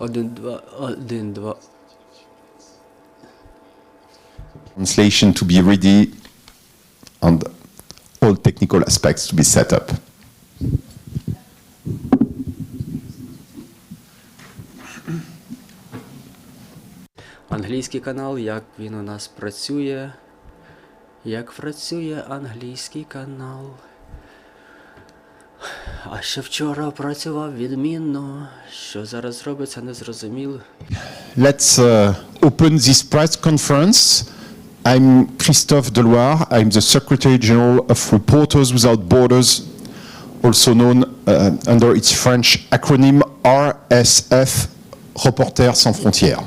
1, 2. Translation to be ready and all technical aspects to be set up. Англійський канал, як він у нас працює? Як працює англійський канал? А ще вчора працював відмінно. Що зараз робиться, не зрозуміло. Let's open this press conference. I'm Christophe Deloire. I'm the Secretary General of Reporters Without Borders, also known under its French acronym RSF, Reporters Sans Frontières.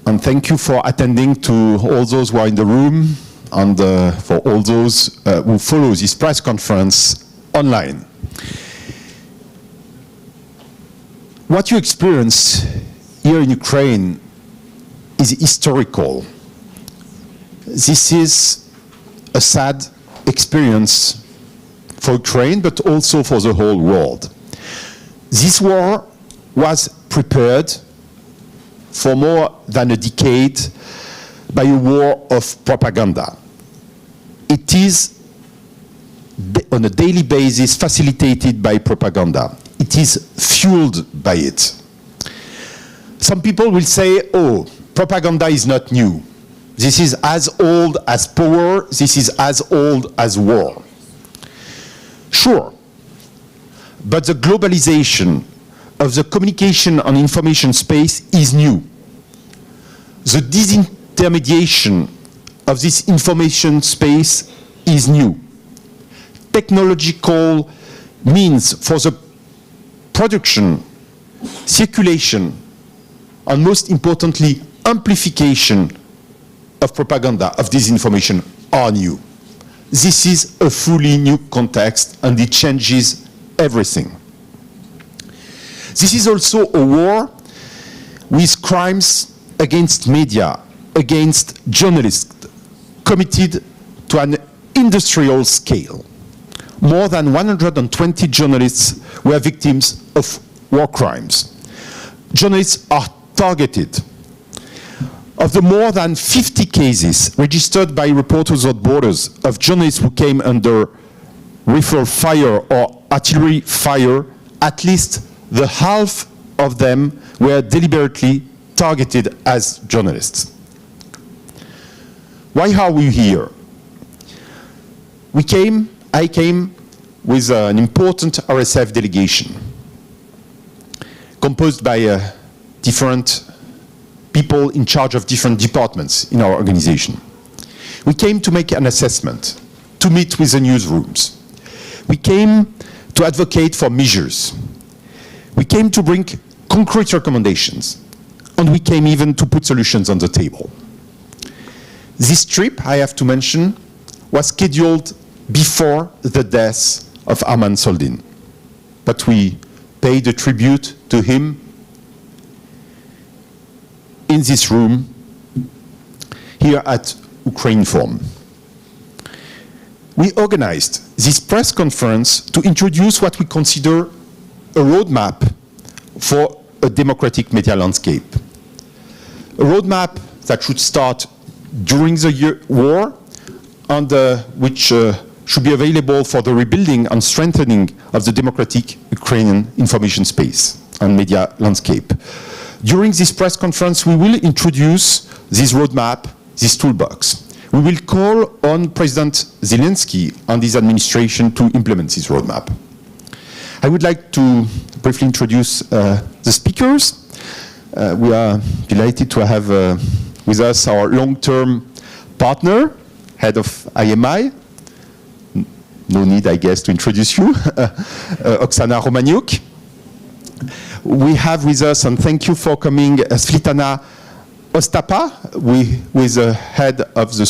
And thank you for attending, to all those who are in the room and for all those who follow this press conference online. What you experience here in Ukraine is historical. This is a sad experience for Ukraine, but also for the whole world. This war was prepared for more than a decade by a war of propaganda. It is on a daily basis facilitated by propaganda. It is fueled by it. Some people will say, oh, propaganda is not new. This is as old as power, this is as old as war. Sure, but the globalization of the communication and information space is new. The disintermediation of this information space is new. Technological means for the production, circulation, and most importantly, amplification of propaganda, of disinformation, are new. This is a fully new context, and it changes everything. This is also a war with crimes against media, against journalists, committed to an industrial scale. More than 120 journalists were victims of war crimes. Journalists are targeted. Of the more than 50 cases registered by Reporters Without Borders of journalists who came under rifle fire or artillery fire, at least the half of them were deliberately targeted as journalists. Why are we here? I came with an important RSF delegation composed by different people in charge of different departments in our organization. We came to make an assessment, to meet with the newsrooms. We came to advocate for measures. We came to bring concrete recommendations, and we came even to put solutions on the table. This trip, I have to mention, was scheduled before the death of Arman Soldin, but we paid a tribute to him in this room here at Ukraine Forum. We organized this press conference to introduce what we consider a roadmap for a democratic media landscape. A roadmap that should start during the war and which should be available for the rebuilding and strengthening of the democratic Ukrainian information space and media landscape. During this press conference, we will introduce this roadmap, this toolbox. We will call on President Zelensky and his administration to implement this roadmap. I would like to briefly introduce the speakers. We are delighted to have with us our long-term partner, head of IMI. No need, I guess, to introduce you, Oksana Romaniuk. We have with us, and thank you for coming, Svitlana Ostapa, who is the head of the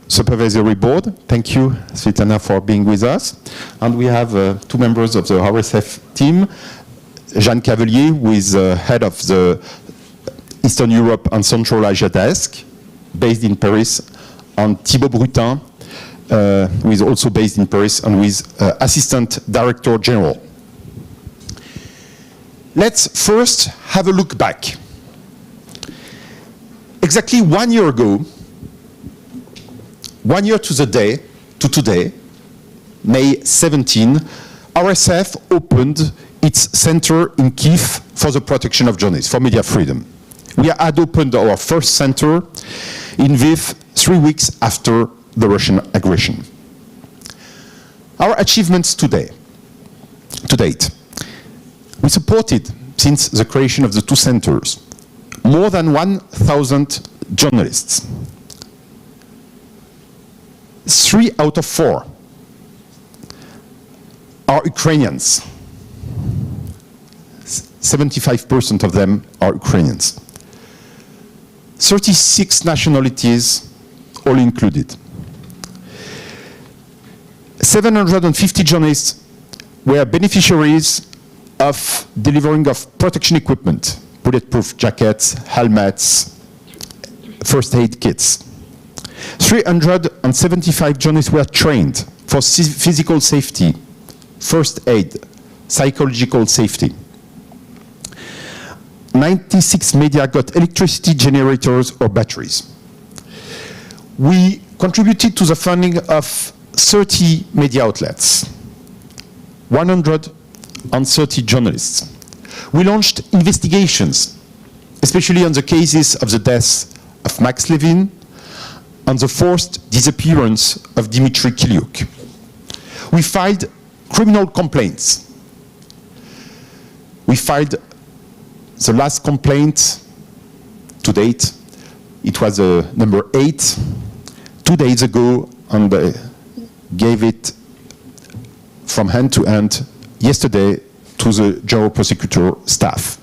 Supervisory Board. Thank you, Svitlana, for being with us. And we have two members of the RSF team, Jeanne Cavelier, who is head of the Eastern Europe and Central Asia desk, based in Paris, and Thibaut Brutin, who is also based in Paris and who is Assistant Director General. Let's first have a look back. Exactly 1 year ago, 1 year to the day, to today, May 17, RSF opened its center in Kyiv for the protection of journalists, for media freedom. We had opened our first center in Lviv 3 weeks after the Russian aggression. Our achievements to date. We supported, since the creation of the two centers, more than 1,000 journalists. 3 out of 4 are Ukrainians. 75% of them are Ukrainians. 36 nationalities, all included. 750 journalists were beneficiaries of delivering of protection equipment, bulletproof jackets, helmets, first aid kits. 375 journalists were trained for physical safety, first aid, psychological safety. 96 media got electricity generators or batteries. We contributed to the funding of 30 media outlets, 130 journalists. We launched investigations, especially on the cases of the deaths of Max Levin, on the forced disappearance of Dmitry Kilyuk. We filed criminal complaints. We filed the last complaint to date. It was number 8, 2 days ago, and gave it from hand to hand yesterday to the general prosecutor staff.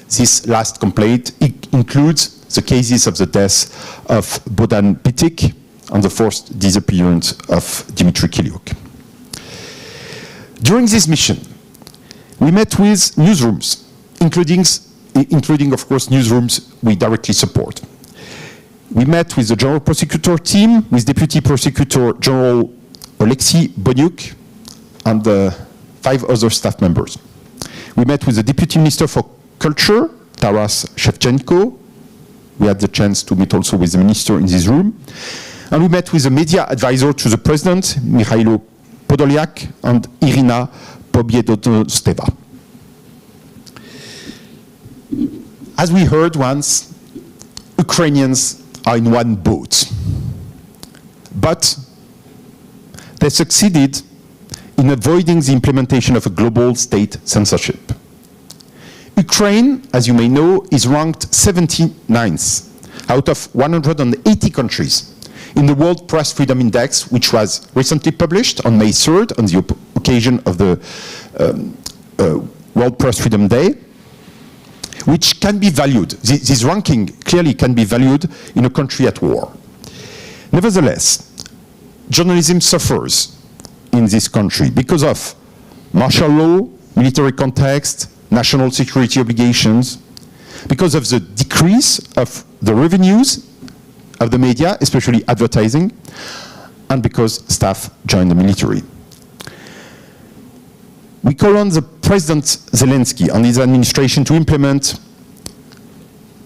This last complaint includes the cases of the death of Bohdan Pitik and the forced disappearance of Dmitry Kilyuk. During this mission, we met with newsrooms, including of course newsrooms we directly support. We met with the General Prosecutor team, with Deputy Prosecutor General Oleksiy Boniuk and 5 other staff members. We met with the Deputy Minister for Culture, Taras Shevchenko. We had the chance to meet also with the Minister in this room. And we met with the Media Advisor to the President, Mikhailo Podolyak, and Irina Pobiedonosteva. As we heard once, Ukrainians are in one boat. But they succeeded in avoiding the implementation of a global state censorship. Ukraine, as you may know, is ranked 79th out of 180 countries in the World Press Freedom Index, which was recently published on May 3rd on the occasion of the World Press Freedom Day, which can be valued. This ranking clearly can be valued in a country at war. Nevertheless, journalism suffers in this country because of martial law, military context, national security obligations, because of the decrease of the revenues of the media, especially advertising, and because staff join the military. We call on the President Zelensky and his administration to implement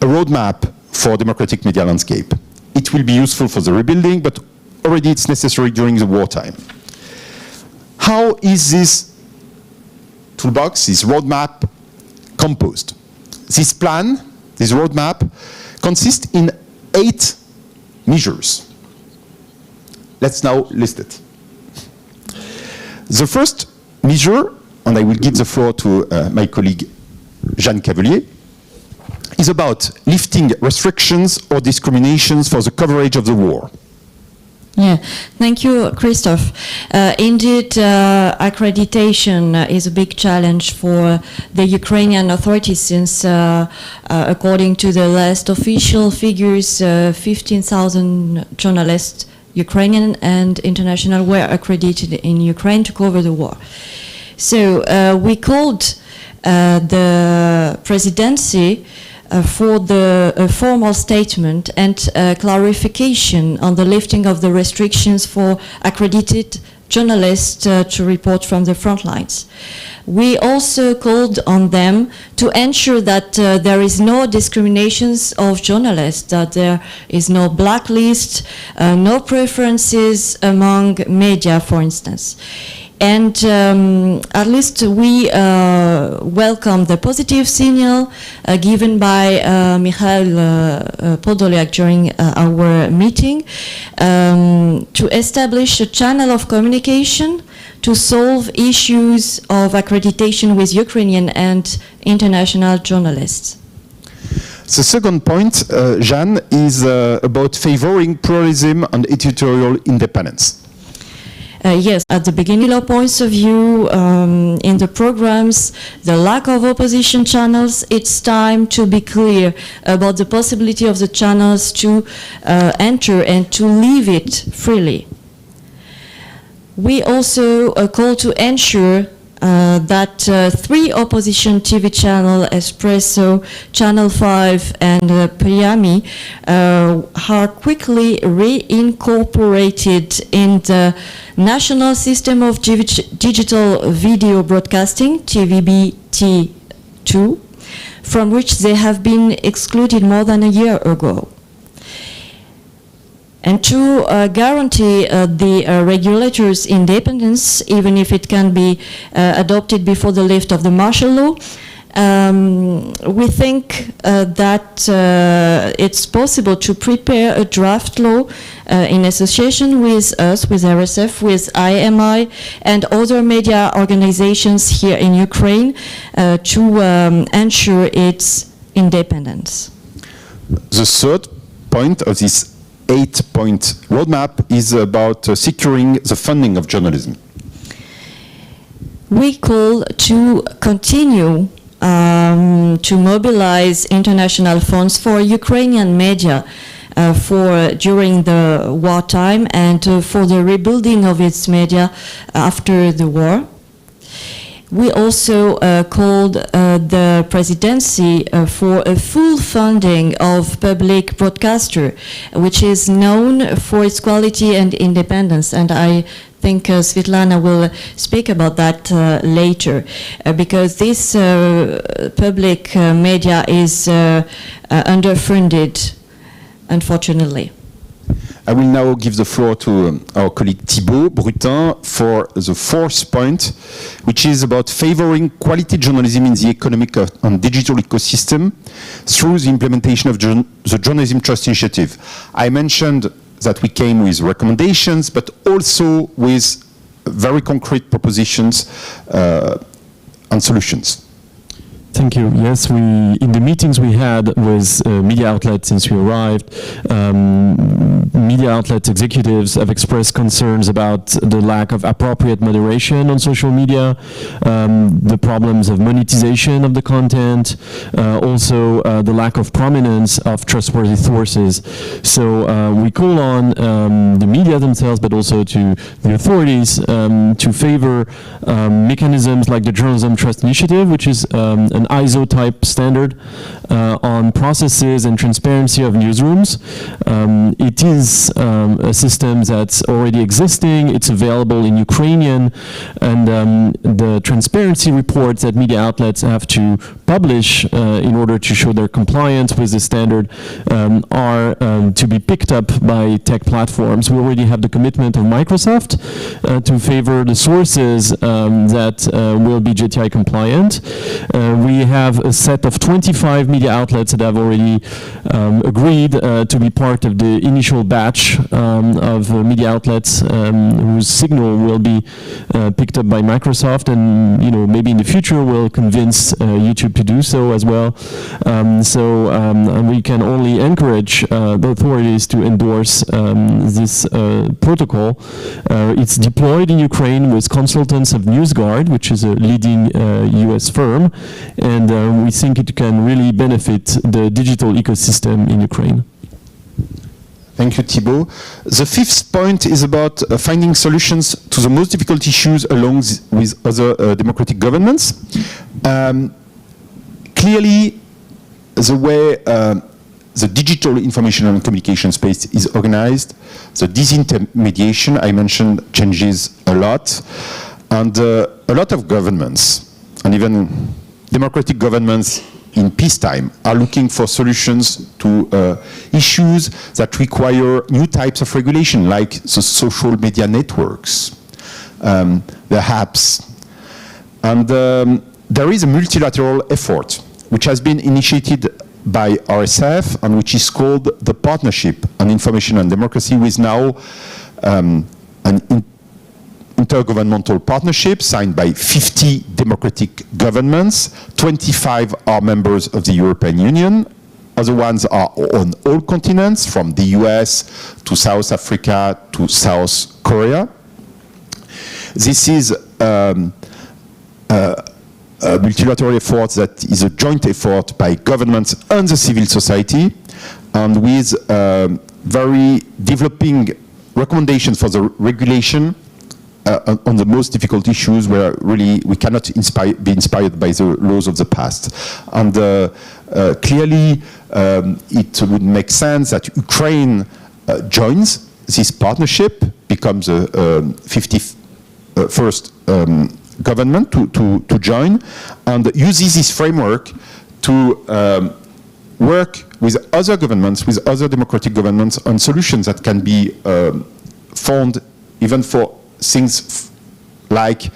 a roadmap for democratic media landscape. It will be useful for the rebuilding, but already it's necessary during the wartime. How is this toolbox, this roadmap, composed? This plan, this roadmap, consists in 8 measures. Let's now list it. The first measure, and I will give the floor to my colleague Jeanne Cavelier, is about lifting restrictions or discriminations for the coverage of the war. Yeah, thank you, Christophe. Indeed, accreditation is a big challenge for the Ukrainian authorities since, according to the last official figures, 15,000 journalists, Ukrainian and international, were accredited in Ukraine to cover the war. So we called the presidency for the formal statement and clarification on the lifting of the restrictions for accredited journalists to report from the front lines. We also called on them to ensure that there is no discriminations of journalists, that there is no blacklist, no preferences among media, for instance. And at least we welcome the positive signal given by Mikhail Podolyak during our meeting to establish a channel of communication to solve issues of accreditation with Ukrainian and international journalists. The second point, Jeanne, is about favoring pluralism and editorial independence. Yes, at the beginning of points of view in the programs, the lack of opposition channels, it's time to be clear about the possibility of the channels to enter and to leave it freely. We also call to ensure that 3 opposition TV channels, Espresso, Channel 5 and Priami, are quickly reincorporated in the National System of Digital Video Broadcasting, TVBT2, from which they have been excluded more than a year ago. And to guarantee the regulator's independence, even if it can be adopted before the lift of the martial law, we think that it's possible to prepare a draft law in association with us, with RSF, with IMI, and other media organizations here in Ukraine to ensure its independence. The third point of this 8-point roadmap is about securing the funding of journalism. We call to continue to mobilize international funds for Ukrainian media during the wartime and for the rebuilding of its media after the war. We also called the presidency for a full funding of public broadcaster, which is known for its quality and independence. And I think Svitlana will speak about that later, because this public media is underfunded, unfortunately. I will now give the floor to our colleague Thibault Brutin for the fourth point, which is about favoring quality journalism in the economic and digital ecosystem through the implementation of the Journalism Trust Initiative. I mentioned that we came with recommendations, but also with very concrete propositions and solutions. Thank you. Yes, in the meetings we had with media outlets since we arrived, media outlet executives have expressed concerns about the lack of appropriate moderation on social media, the problems of monetization of the content, also the lack of prominence of trustworthy sources. So we call on the media themselves, but also to the authorities to favor mechanisms like the Journalism Trust Initiative, which is an ISO-type standard on processes and transparency of newsrooms. It is a system that's already existing. It's available in Ukrainian, and the transparency reports that media outlets have to publish in order to show their compliance with the standard are to be picked up by tech platforms. We already have the commitment of Microsoft to favor the sources that will be JTI compliant. We have a set of 25 media outlets that have already agreed to be part of the initial batch of media outlets whose signal will be picked up by Microsoft, and maybe in the future we'll convince YouTube to do so as well. We can only encourage the authorities to endorse this protocol. It's deployed in Ukraine with consultants of NewsGuard, which is a leading US firm, and we think it can really benefit the digital ecosystem in Ukraine. Thank you, Thibault. The fifth point is about finding solutions to the most difficult issues along with other democratic governments. Clearly, the way the digital information and communication space is organized. The disintermediation I mentioned changes a lot. And a lot of governments, and even democratic governments in peacetime, are looking for solutions to issues that require new types of regulation, like the social media networks, the apps. And there is a multilateral effort which has been initiated by RSF and which is called the Partnership on Information and Democracy, with now an intergovernmental partnership signed by 50 democratic governments. 25 are members of the European Union. Other ones are on all continents, from the US to South Africa to South Korea. This is a multilateral effort that is a joint effort by governments and the civil society, and with very developing recommendations for the regulation on the most difficult issues where really we cannot be inspired by the laws of the past. And clearly it would make sense that Ukraine joins this partnership, becomes a 51st government to join, and uses this framework to work with other governments, with other democratic governments, on solutions that can be found even for things like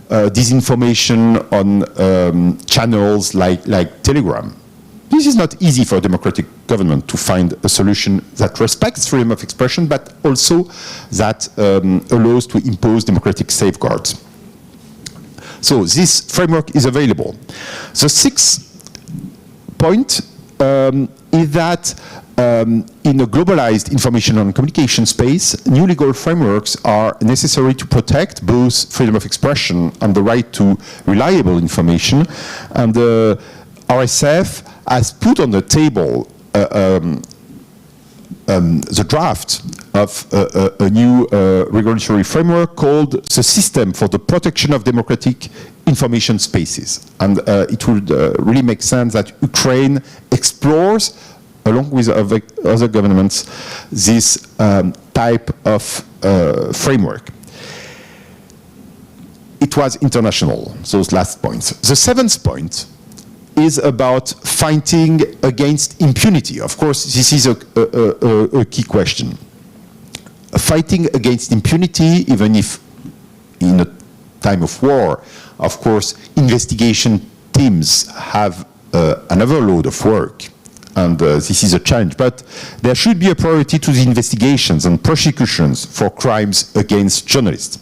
disinformation on channels like Telegram. This is not easy for a democratic government to find a solution that respects freedom of expression, but also that allows to impose democratic safeguards. So this framework is available. The sixth point is that in a globalized information and communication space, new legal frameworks are necessary to protect both freedom of expression and the right to reliable information. And the RSF has put on the table the draft of a new regulatory framework called the System for the Protection of Democratic Information Spaces. And it would really make sense that Ukraine explores, along with other governments, this type of framework. It was international, those last points. The seventh point is about fighting against impunity. Of course, this is a key question. Fighting against impunity, even if in a time of war, of course, investigation teams have another load of work, and this is a challenge. But there should be a priority to the investigations and prosecutions for crimes against journalists.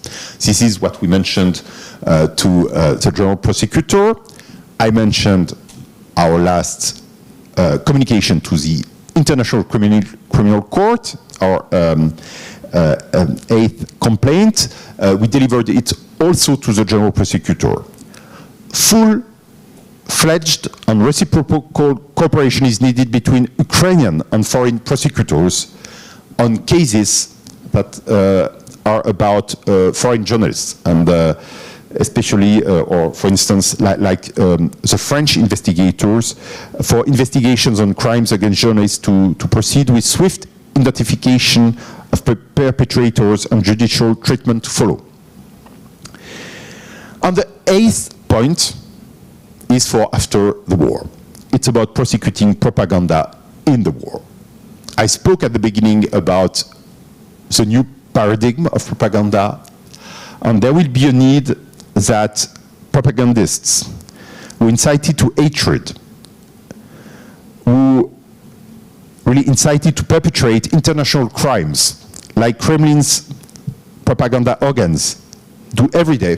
This is what we mentioned to the general prosecutor. I mentioned our last communication to the International Criminal Court, our 8th complaint. We delivered it also to the general prosecutor. Full-fledged and reciprocal cooperation is needed between Ukrainian and foreign prosecutors on cases that are about foreign journalists, and especially, or for instance, like the French investigators, for investigations on crimes against journalists to proceed with swift identification of perpetrators and judicial treatment to follow. And the 8th point is for after the war. It's about prosecuting propaganda in the war. I spoke at the beginning about the new paradigm of propaganda, and there will be a need that propagandists who incited to hatred, who really incited to perpetrate international crimes, like Kremlin's propaganda organs do every day,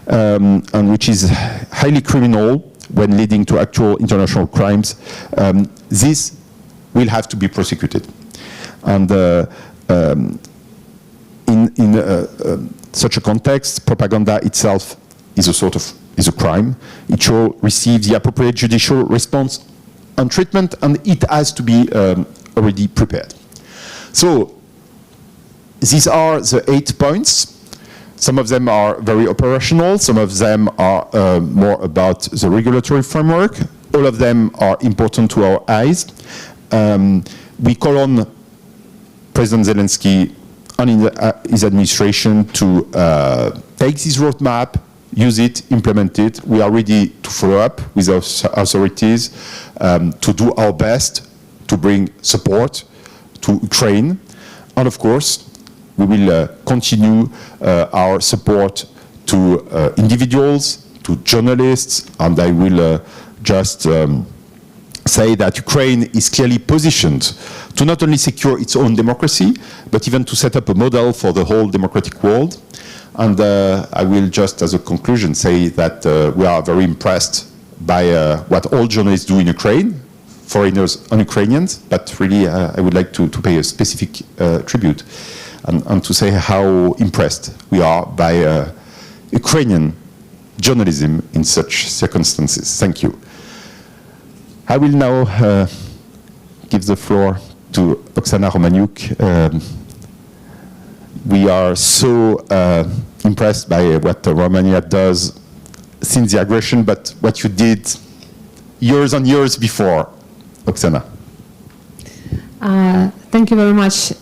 and which is highly criminal when leading to actual international crimes, this will have to be prosecuted. And in such a context, propaganda itself is a crime. It should receive the appropriate judicial response and treatment, and it has to be already prepared. So these are the 8 points. Some of them are very operational. Some of them are more about the regulatory framework. All of them are important to our eyes. We call on President Zelensky and his administration to take this roadmap, use it, implement it. We are ready to follow up with our authorities to do our best to bring support to Ukraine. And of course, we will continue our support to individuals, to journalists, and I will just say that Ukraine is clearly positioned to not only secure its own democracy, but even to set up a model for the whole democratic world. And I will just, as a conclusion, say that we are very impressed by what all journalists do in Ukraine, foreigners and Ukrainians, but really I would like to pay a specific tribute and to say how impressed we are by Ukrainian journalism in such circumstances. Thank you. I will now give the floor to Oksana Romaniuk. We are so impressed by what Romania does since the aggression, but what you did years and years before, Oksana. Thank you very much,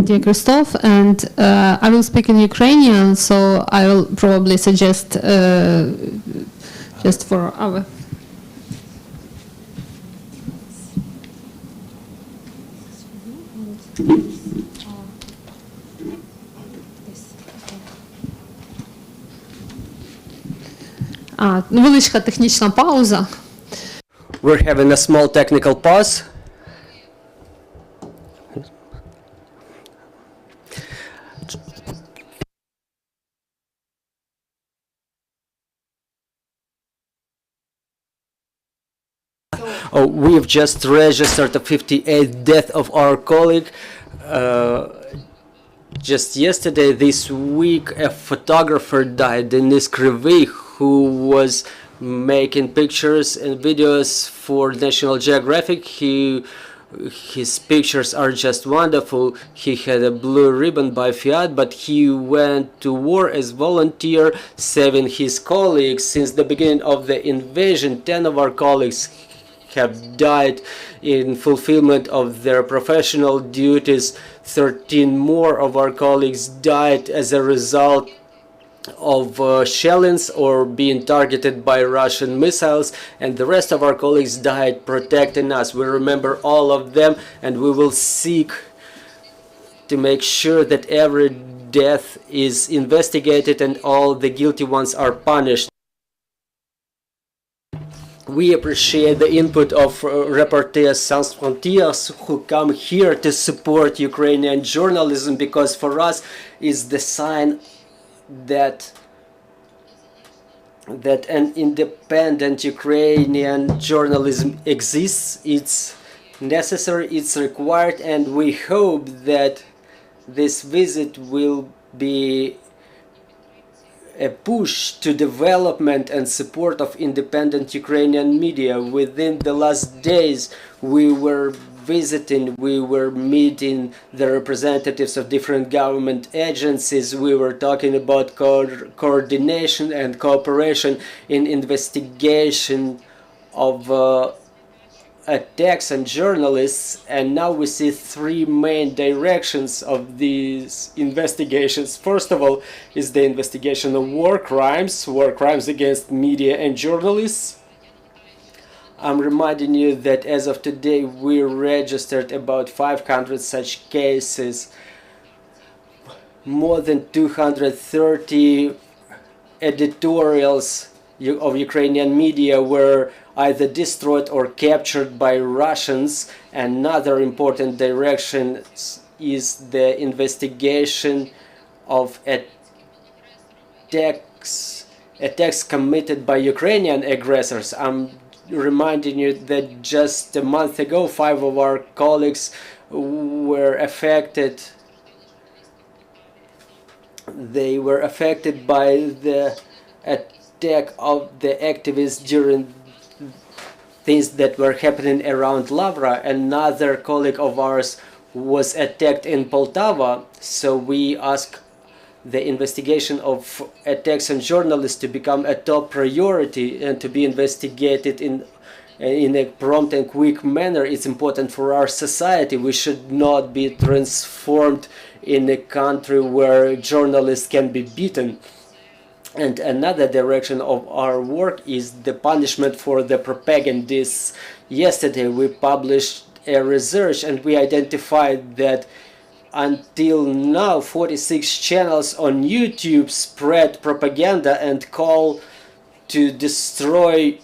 dear Christophe. And I will speak in Ukrainian, so I will probably suggest just for our... Невеличка технічна пауза. We're having a small technical pause. Oh, we've just registered the 58th death of our colleague. Just yesterday, this week, a photographer died, Denis Krivy, who was making pictures and videos for National Geographic. His pictures are just wonderful. He had a blue ribbon by Fiat, but he went to war as volunteer, saving his colleagues. Since the beginning of the invasion, 10 of our colleagues have died in fulfillment of their professional duties. 13 more of our colleagues died as a result of shellings or being targeted by Russian missiles, and the rest of our colleagues died protecting us. We remember all of them, and we will seek to make sure that every death is investigated and all the guilty ones are punished. We appreciate the input of Reporters Sans Frontières who come here to support Ukrainian journalism, because for us is the sign that an independent Ukrainian journalism exists. It's necessary, it's required, and we hope that this visit will be a push to development and support of independent Ukrainian media. Within the last days, we were meeting the representatives of different government agencies. We were talking about coordination and cooperation in investigation of attacks on journalists, and now we see three main directions of these investigations. First of all is the investigation of war crimes against media and journalists. I'm reminding you that as of today we registered about 500 such cases. More than 230 editorials of Ukrainian media were either destroyed or captured by Russians. Another important direction is the investigation of attacks committed by Ukrainian aggressors. I'm reminding you that just a month ago 5 of our colleagues were affected. They were affected by the attack of the activists during things that were happening around Lavra. Another colleague of ours was attacked in Poltava, so we ask the investigation of attacks on journalists to become a top priority and to be investigated in in a prompt and quick manner. It's important for our society. We should not be transformed in a country where journalists can be beaten. And another direction of our work is the punishment for the propagandists. Yesterday we published a research and we identified that until now 46 channels on YouTube spread propaganda and call to destroy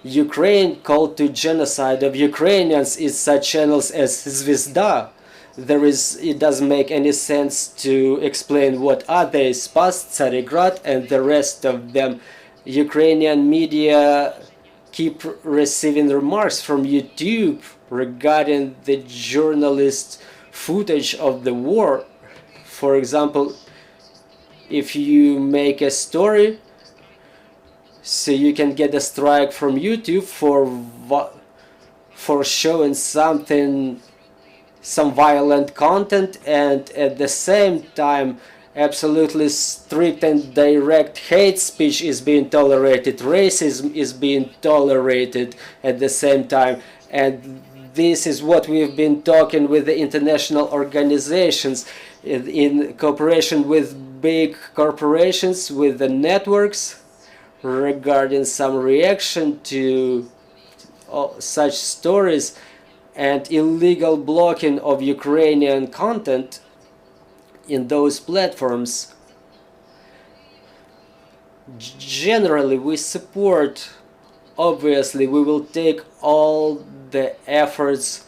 Ukraine, call to genocide of Ukrainians is such channels as Zvezda. It doesn't make any sense to explain what are they, Spas, Tsarigrad and the rest of them. Ukrainian media keep receiving remarks from YouTube regarding the journalist footage of the war. For example, if you make a story, so you can get a strike from YouTube for showing some violent content, and at the same time absolutely strict and direct hate speech is being tolerated, racism is being tolerated at the same time. And this is what we've been talking with the international organizations in cooperation with big corporations, with the networks, regarding some reaction to such stories and illegal blocking of Ukrainian content in those platforms. Generally, we support, obviously, we will take all the efforts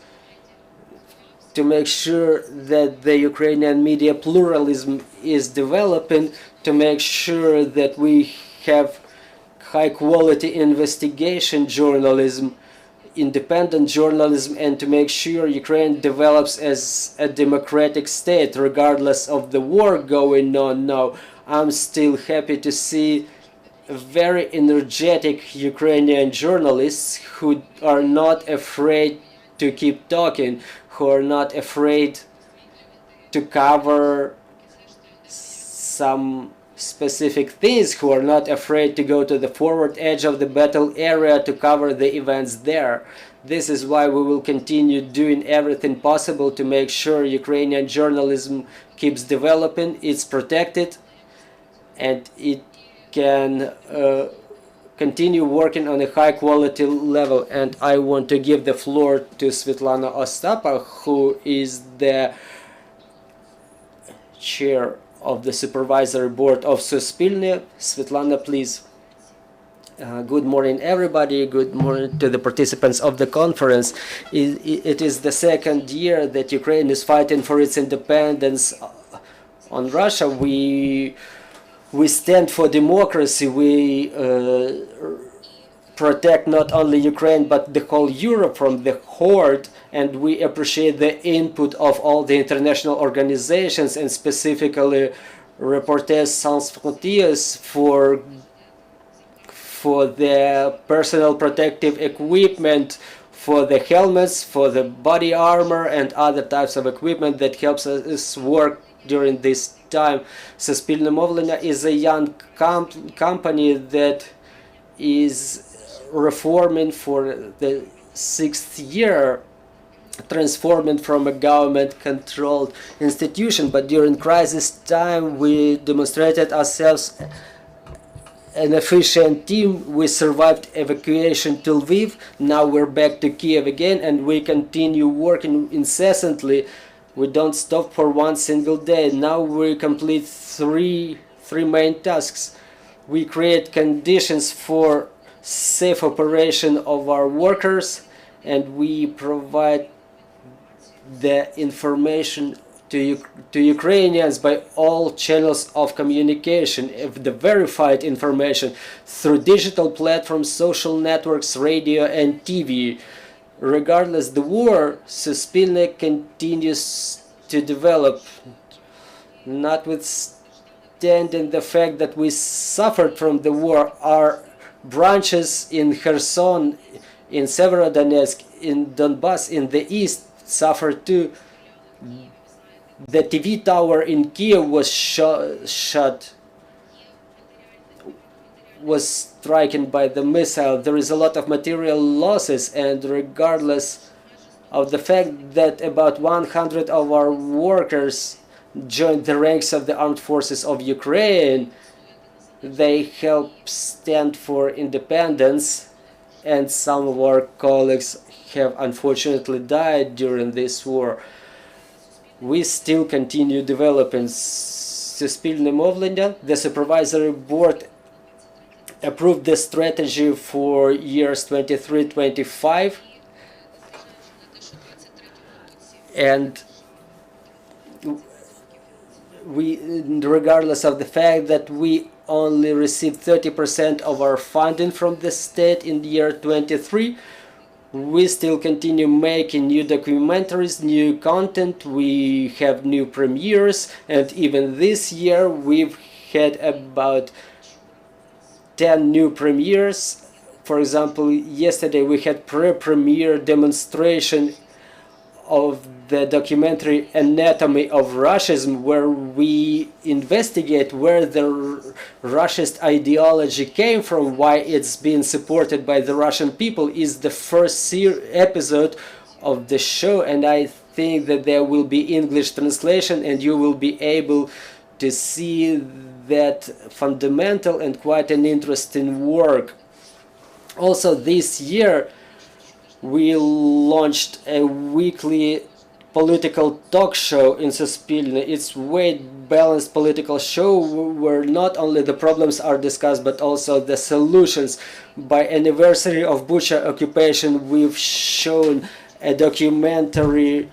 to make sure that the Ukrainian media pluralism is developing, to make sure that we have high quality investigation journalism, independent journalism, and to make sure Ukraine develops as a democratic state regardless of the war going on now. I'm still happy to see very energetic Ukrainian journalists who are not afraid to keep talking, who are not afraid to cover some specific things, who are not afraid to go to the forward edge of the battle area to cover the events there. This is why we will continue doing everything possible to make sure Ukrainian journalism keeps developing, it's protected, and it can continue working on a high quality level. And I want to give the floor to Svitlana Ostapa, who is the chair of the Supervisory Board of Suspilne. Svitlana, please. Good morning, everybody. Good morning to the participants of the conference. It is the second year that Ukraine is fighting for its independence on Russia. We stand for democracy. We protect not only Ukraine but the whole Europe from the horde, and we appreciate the input of all the international organizations, and specifically Reporters Sans Frontières for the personal protective equipment, for the helmets, for the body armor and other types of equipment that helps us work during this time. Suspilne Mowlення is a young company that is reforming for the 6th year, transforming from a government-controlled institution. But during crisis time, we demonstrated ourselves an efficient team. We survived evacuation to Lviv. Now we're back to Kiev again, and we continue working incessantly. We don't stop for one single day. Now we complete three main tasks. We create conditions for safe operation of our workers, and we provide the information to Ukrainians by all channels of communication, the verified information through digital platforms, social networks, radio and TV. Regardless the war, Suspilne continues to develop, notwithstanding the fact that we suffered from the war. Our branches in Kherson, in Severodonetsk, in Donbass, in the east suffered too. The TV tower in Kiev was shut. was stricken by the missile. There is a lot of material losses, and regardless of the fact that about 100 of our workers joined the ranks of the armed forces of Ukraine, they help stand for independence, and some of our colleagues have unfortunately died during this war. We still continue developing суспільне мовлення. The supervisory board approved the strategy for years 23-25, and we, regardless of the fact that we only received 30% of our funding from the state in the year 23, we still continue making new documentaries, new content. We have new premieres, and even this year we've had about 10 new premieres. For example, yesterday we had pre-premiere demonstration of the documentary Anatomy of Russism, where we investigate where the Russist ideology came from, why it's being supported by the Russian people. Is the first episode of the show, and I think that there will be English translation, and you will be able to see that fundamental and quite an interesting work. Also this year we launched a weekly political talk show in Suspilne. It's a weight-balanced political show where not only the problems are discussed but also the solutions. By anniversary of Bucha occupation, we've shown a documentary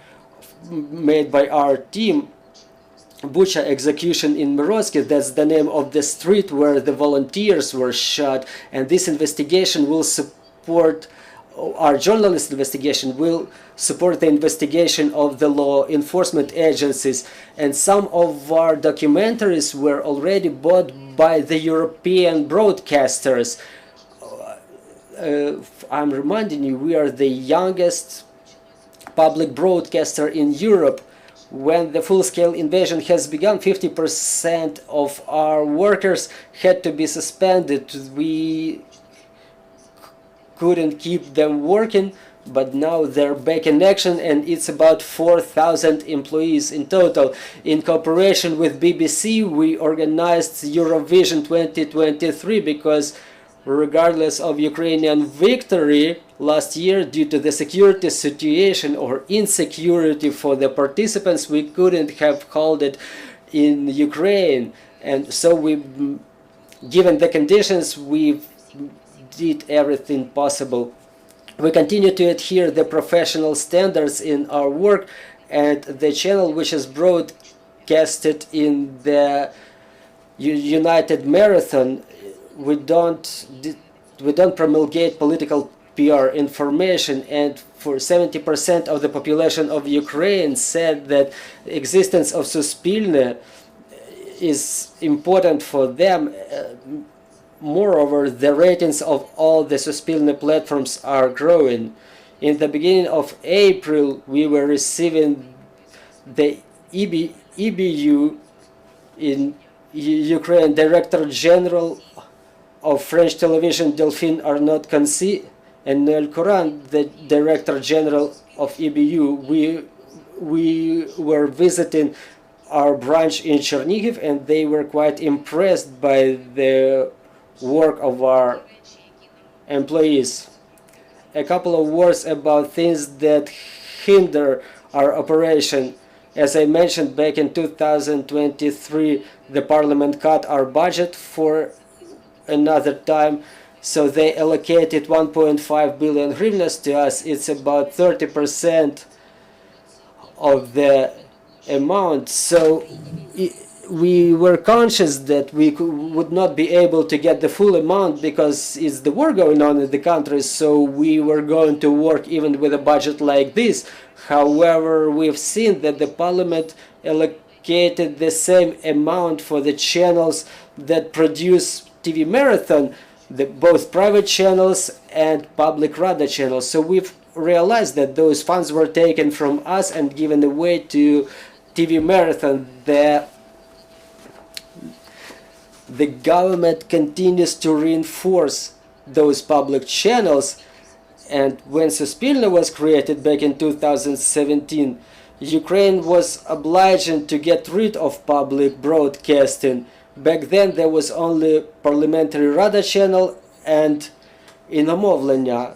made by our team, Bucha execution in Mirotsky. That's the name of the street where the volunteers were shot, and this investigation will support our journalist investigation, will support the investigation of the law enforcement agencies, and some of our documentaries were already bought by the European broadcasters. I'm reminding you, we are the youngest public broadcaster in Europe. When the full-scale invasion has begun, 50% of our workers had to be suspended. We couldn't keep them working, but now they're back in action, and it's about 4,000 employees in total. In cooperation with BBC, we organized Eurovision 2023 because regardless of Ukrainian victory last year, due to the security situation or insecurity for the participants, we couldn't have held it in Ukraine. And so given the conditions, we did everything possible. We continue to adhere the professional standards in our work, and the channel which is broadcasted in the United Marathon, we don't promulgate political PR information, and for 70% of the population of Ukraine said that the existence of Suspilne is important for them. Moreover, the ratings of all the Suspilne platforms are growing. In the beginning of April, we were receiving the EBU in Ukraine, Director General of French television Delphine Arnaud-Concy, and Noël Coran, the Director General of EBU. We were visiting our branch in Chernihiv, and they were quite impressed by the work of our employees. A couple of words about things that hinder our operation. As I mentioned, back in 2023, the Parliament cut our budget for another time, so they allocated 1.5 billion hryvnias to us. It's about 30% of the amount. So we were conscious that we would not be able to get the full amount because it's the war going on in the country, so we were going to work even with a budget like this. However, we've seen that the Parliament allocated the same amount for the channels that produce TV Marathon, both private channels and public radio channels. So we've realized that those funds were taken from us and given away to TV Marathon. the government continues to reinforce those public channels. And when Suspilne was created back in 2017, Ukraine was obliged to get rid of public broadcasting. Back then there was only Parliamentary Rada channel and Inamовлення.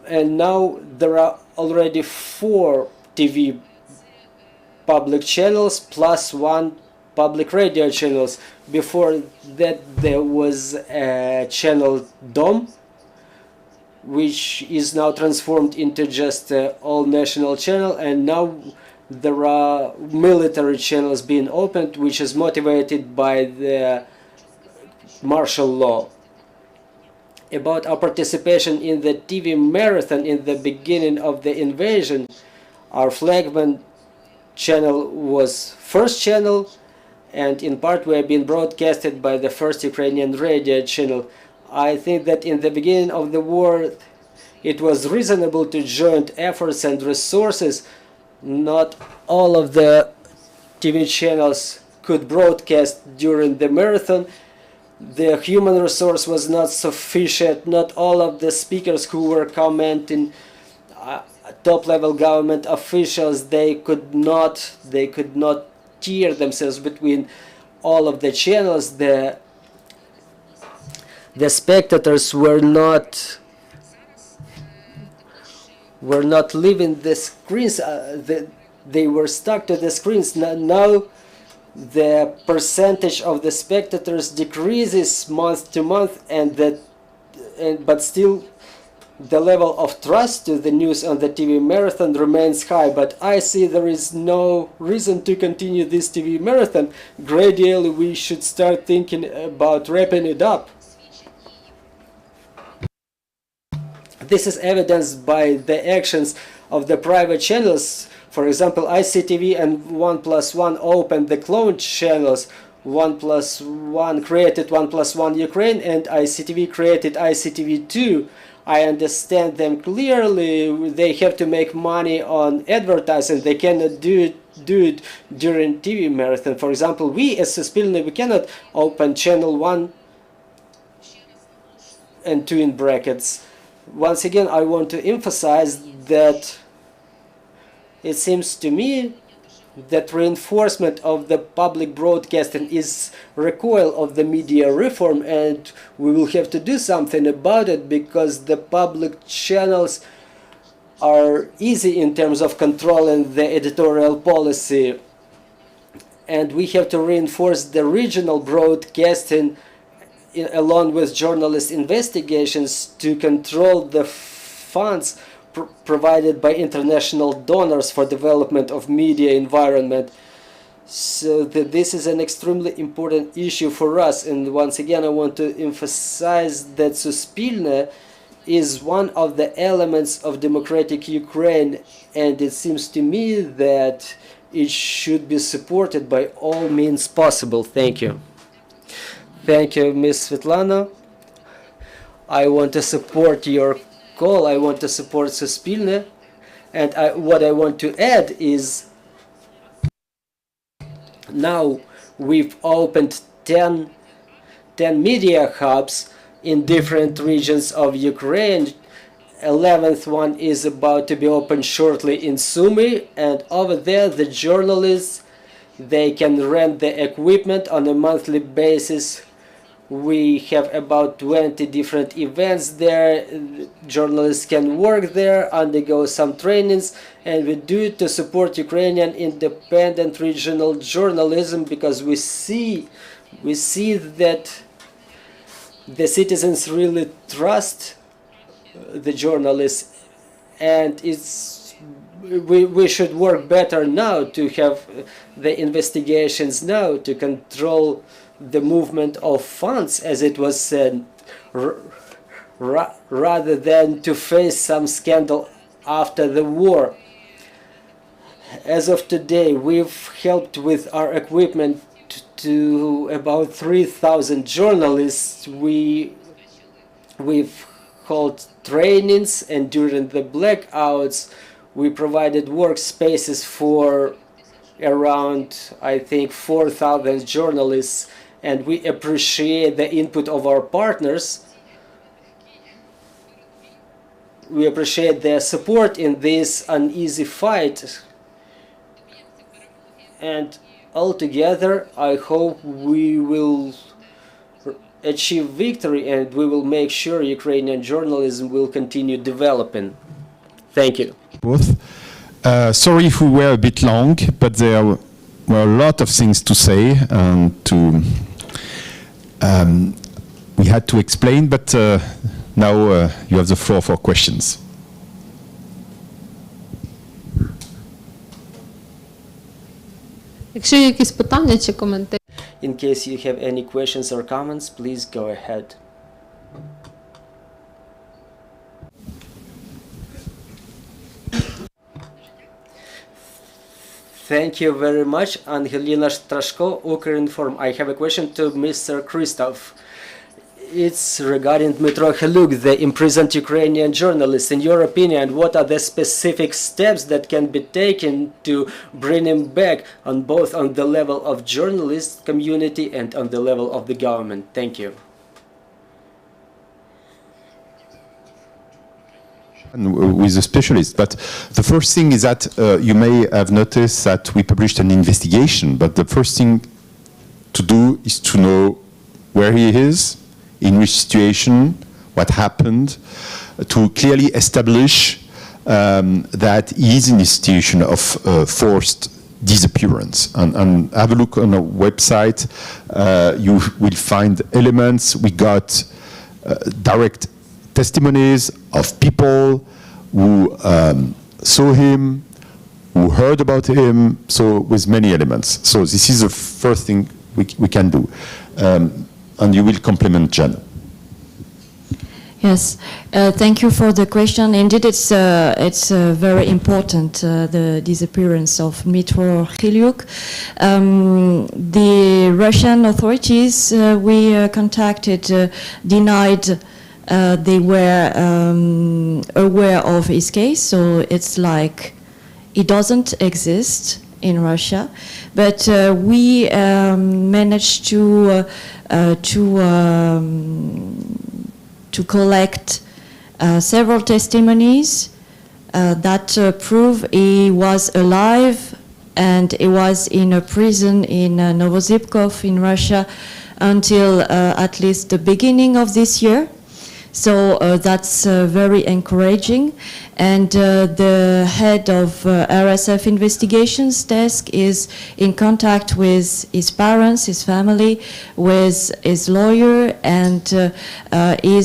And now there are already 4 TV public channels plus 1 public radio channels. Before that there was a channel Dom, which is now transformed into just an all-national channel, and now there are military channels being opened, which is motivated by the martial law. About our participation in the TV marathon in the beginning of the invasion, our flagman channel was First Channel, and in part we have been broadcasted by the First Ukrainian Radio channel. I think that in the beginning of the war it was reasonable to joint efforts and resources. Not all of the TV channels could broadcast during the marathon. The human resource was not sufficient. Not all of the speakers who were commenting, top-level government officials, they could not tear themselves between all of the channels. The spectators were not leaving the screens. They were stuck to the screens. Now the percentage of the spectators decreases month to month, but still the level of trust to the news on the TV marathon remains high. But I see there is no reason to continue this TV marathon. Gradually we should start thinking about wrapping it up. This is evidenced by the actions of the private channels. For example, ICTV and 1+1 opened the clone channels. 1+1 created 1+1 Ukraine, and ICTV created ICTV2. I understand them clearly. They have to make money on advertising. They cannot do it during TV marathon. For example, we as Suspilne, we cannot open channel 1 and 2 in brackets. Once again, I want to emphasize that it seems to me that reinforcement of the public broadcasting is recoil of the media reform, and we will have to do something about it, because the public channels are easy in terms of controlling the editorial policy, and we have to reinforce the regional broadcasting along with journalist investigations to control the funds provided by international donors for development of media environment. So this is an extremely important issue for us, and once again I want to emphasize that Suspilne is one of the elements of democratic Ukraine, and it seems to me that it should be supported by all means possible. Thank you. Thank you, Ms. Svitlana. I want to support your call. I want to support Suspilne, and what I want to add is now we've opened 10 media hubs in different regions of Ukraine. 11th one is about to be opened shortly in Sumy, and over there the journalists, they can rent the equipment on a monthly basis. We have about 20 different events there. Journalists can work there, undergo some trainings, and we do it to support Ukrainian independent regional journalism, because we see that the citizens really trust the journalists, and we should work better now to have the investigations now to control the movement of funds, as it was said, rather than to face some scandal after the war. As of today, we've helped with our equipment to about 3,000 journalists. We've held trainings, and during the blackouts we provided workspaces for around, I think, 4,000 journalists, and we appreciate the input of our partners. We appreciate their support in this uneasy fight. And altogether, I hope we will achieve victory, and we will make sure Ukrainian journalism will continue developing. Thank you. Both. Sorry if we were a bit long, but there were a lot of things to say and we had to explain, but now you have the floor for questions. Якщо є якісь питання чи коментарі. In case you have any questions or comments, please go ahead. Thank you very much, Angelina Strashko, Ukrinform. I have a question to Mr. Christophe. It's regarding Dmytro Khelyuk, the imprisoned Ukrainian journalist. In your opinion, what are the specific steps that can be taken to bring him back, on both on the level of journalist community and on the level of the government? Thank you. With a specialist, but the first thing is that you may have noticed that we published an investigation, but the first thing to do is to know where he is, in which situation, what happened, to clearly establish that he is in a situation of forced disappearance. And have a look on our website, you will find elements. We got direct testimonies of people who saw him, who heard about him, so with many elements. So this is the first thing we can do. And you will complement Jen. Yes, thank you for the question. Indeed, it's very important, the disappearance of Dmytro Khelyuk. The Russian authorities we contacted denied they were aware of his case, so it's like it doesn't exist in Russia. But we managed to collect several testimonies that prove he was alive and he was in a prison in Novosibkov in Russia until at least the beginning of this year. So that's very encouraging. And the head of RSF investigations desk is in contact with his parents, his family, with his lawyer, and he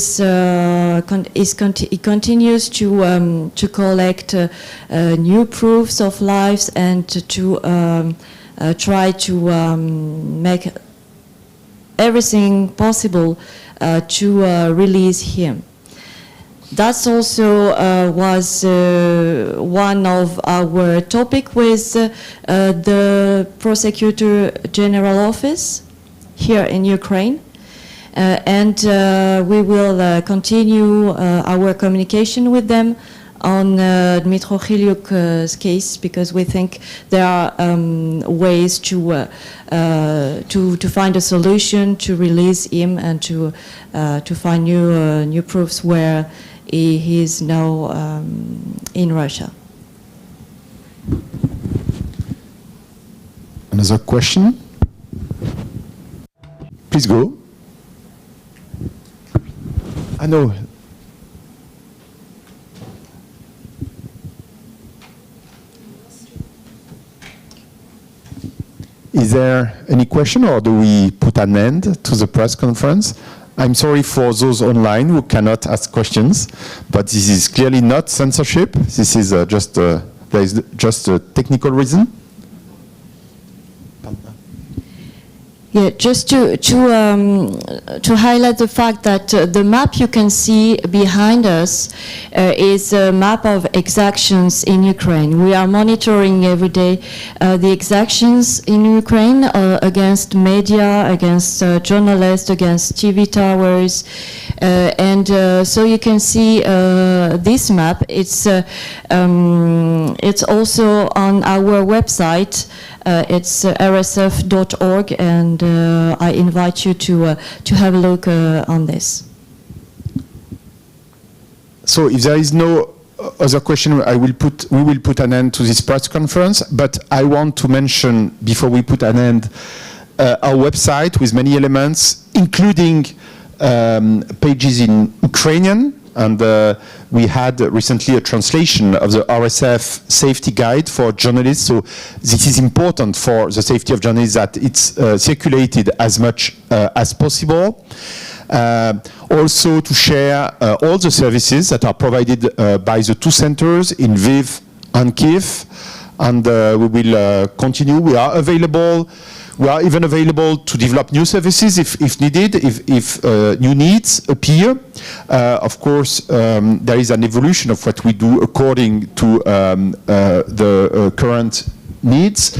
continues to collect new proofs of lives and to try to make everything possible to release him. That's also was one of our topic with the Prosecutor General Office here in Ukraine. And we will continue our communication with them on Dmytro Khelyuk's case, because we think there are ways to find a solution to release him and to find new proofs where he is now in Russia. Another question? Please go. I know. Is there any question, or do we put an end to the press conference? I'm sorry for those online who cannot ask questions, but this is clearly not censorship. This is there is just a technical reason. Yeah, just to highlight the fact that the map you can see behind us is a map of exactions in Ukraine. We are monitoring every day the exactions in Ukraine against media, against journalists, against TV towers, and so you can see this map. It's also on our website. It's rsf.org, and I invite you to have a look on this. So if there is no other question, we will put an end to this press conference, but I want to mention, before we put an end, our website with many elements, including pages in Ukrainian, and we had recently a translation of the RSF safety guide for journalists, so this is important for the safety of journalists that it's circulated as much as possible. Also to share all the services that are provided by the two centers in Lviv and Kiev, and we will continue. We are available. We are even available to develop new services if needed, if new needs appear. Of course, there is an evolution of what we do according to the current needs.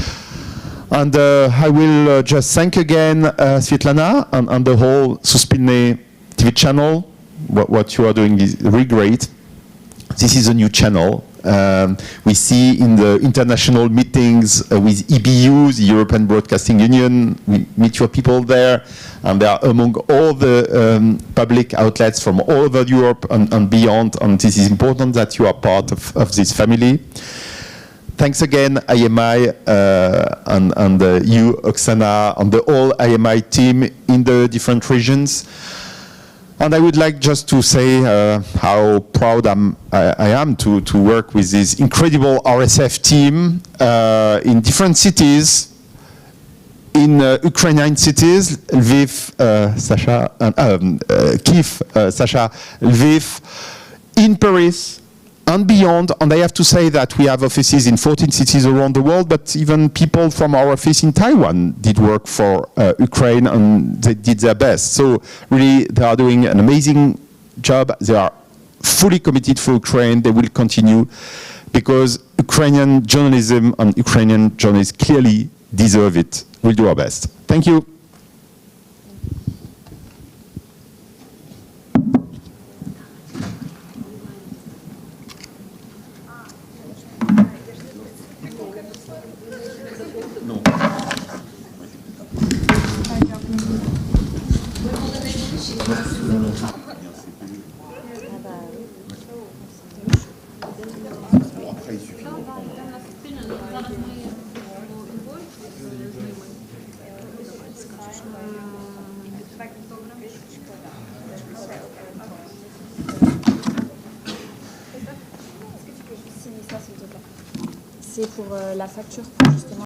And I will just thank again Svitlana and the whole Suspilne TV channel. What you are doing is really great. This is a new channel. We see in the international meetings with EBU, the European Broadcasting Union, we meet your people there, and they are among all the public outlets from all over Europe and beyond, and this is important that you are part of this family. Thanks again, IMI, and you, Oksana, and the whole IMI team in the different regions. And I would like just to say how proud I am to work with this incredible RSF team in different cities, in Ukrainian cities, Lviv, Sasha, Kiev, Sasha, Lviv, in Paris, and beyond. And I have to say that we have offices in 14 cities around the world, but even people from our office in Taiwan did work for Ukraine, and they did their best. So really, they are doing an amazing job. They are fully committed for Ukraine. They will continue because Ukrainian journalism and Ukrainian journalists clearly deserve it. We'll do our best. Thank you. C'est pour la facture, justement.